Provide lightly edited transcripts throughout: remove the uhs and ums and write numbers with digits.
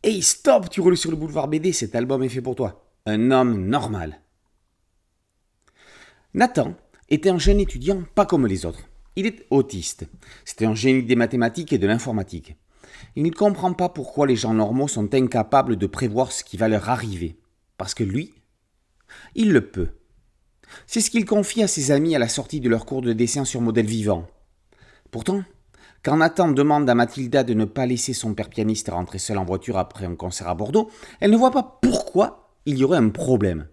Hey, stop, tu roules sur le boulevard BD, cet album est fait pour toi. Un homme normal. Nathan était un jeune étudiant pas comme les autres. Il est autiste. C'était un génie des mathématiques et de l'informatique. Il ne comprend pas pourquoi les gens normaux sont incapables de prévoir ce qui va leur arriver. Parce que lui, il le peut. C'est ce qu'il confie à ses amis à la sortie de leur cours de dessin sur modèle vivant. Pourtant, quand Nathan demande à Mathilda de ne pas laisser son père pianiste rentrer seul en voiture après un concert à Bordeaux, elle ne voit pas pourquoi il y aurait un problème.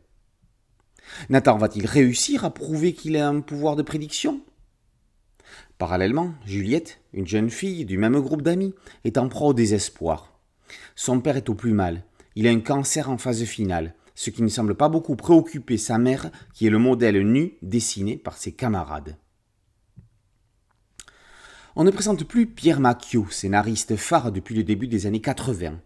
Nathan va-t-il réussir à prouver qu'il a un pouvoir de prédiction ? Parallèlement, Juliette, une jeune fille du même groupe d'amis, est en proie au désespoir. Son père est au plus mal. Il a un cancer en phase finale, ce qui ne semble pas beaucoup préoccuper sa mère, qui est le modèle nu dessiné par ses camarades. On ne présente plus Pierre Macchio, scénariste phare depuis le début des années 80.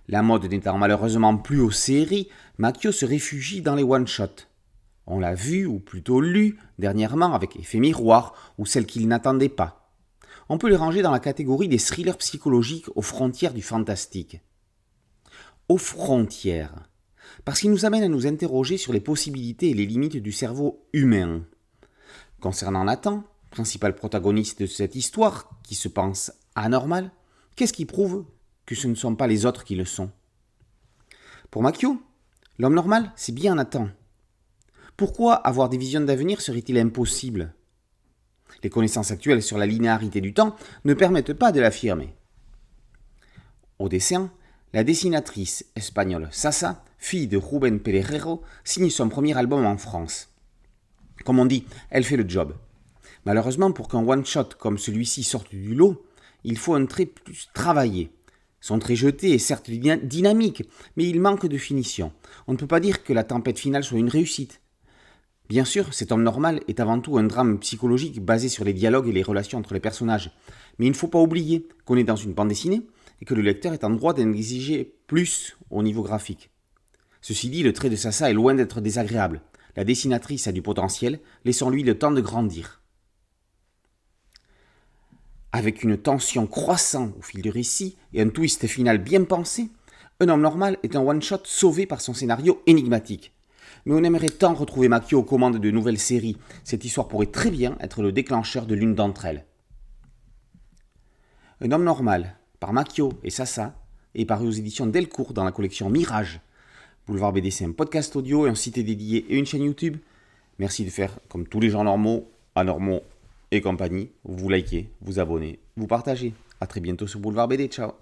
La mode n'étant malheureusement plus aux séries, Macchio se réfugie dans les one-shots. On l'a vu, ou plutôt lu, dernièrement avec Effet Miroir, ou Celle qu'il n'attendait pas. On peut les ranger dans la catégorie des thrillers psychologiques aux frontières du fantastique. Aux frontières, parce qu'ils nous amènent à nous interroger sur les possibilités et les limites du cerveau humain. Concernant Nathan, principal protagoniste de cette histoire, qui se pense anormal, qu'est-ce qui prouve que ce ne sont pas les autres qui le sont ? Pour Macchio, l'homme normal, c'est bien Nathan. Pourquoi avoir des visions d'avenir serait-il impossible ? Les connaissances actuelles sur la linéarité du temps ne permettent pas de l'affirmer. Au dessin, la dessinatrice espagnole Sasa, fille de Rubén Pereiro, signe son premier album en France. Comme on dit, elle fait le job. Malheureusement, pour qu'un one-shot comme celui-ci sorte du lot, il faut un trait plus travaillé. Son trait jeté est certes dynamique, mais il manque de finition. On ne peut pas dire que la tempête finale soit une réussite. Bien sûr, cet homme normal est avant tout un drame psychologique basé sur les dialogues et les relations entre les personnages. Mais il ne faut pas oublier qu'on est dans une bande dessinée et que le lecteur est en droit d'en exiger plus au niveau graphique. Ceci dit, le trait de Sasa est loin d'être désagréable. La dessinatrice a du potentiel, laissons-lui le temps de grandir. Avec une tension croissante au fil du récit et un twist final bien pensé, Un homme normal est un one-shot sauvé par son scénario énigmatique. Mais on aimerait tant retrouver Macchio aux commandes de nouvelles séries. Cette histoire pourrait très bien être le déclencheur de l'une d'entre elles. Un homme normal, par Macchio et Sasa, est paru aux éditions Delcourt dans la collection Mirage. Boulevard BD, c'est un podcast audio, un site dédié et une chaîne YouTube. Merci de faire comme tous les gens normaux, anormaux et compagnie. Vous likez, vous abonnez, vous partagez. A très bientôt sur Boulevard BD. Ciao.